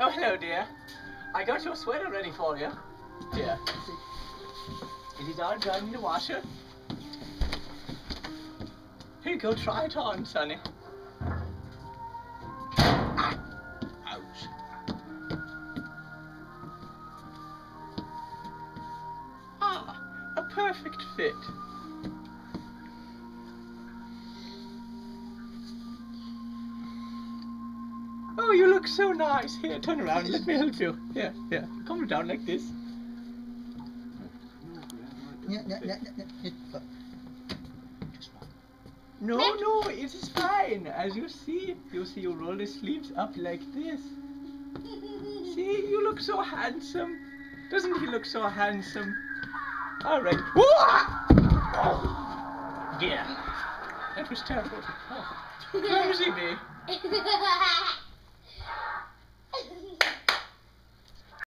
Oh, hello, dear. I got your sweater ready for you. Dear. Is it all done in the washer? Here you go, try it on, sonny. Ah, ouch. Ah, a perfect fit. Oh, you look so nice. Here, turn around. Let me help you. Here. Come down like this. No, it is fine. As you see, you roll the sleeves up like this. See, you look so handsome. Doesn't he look so handsome? All right. Oh, dear. That was terrible. Oh, clumsy me.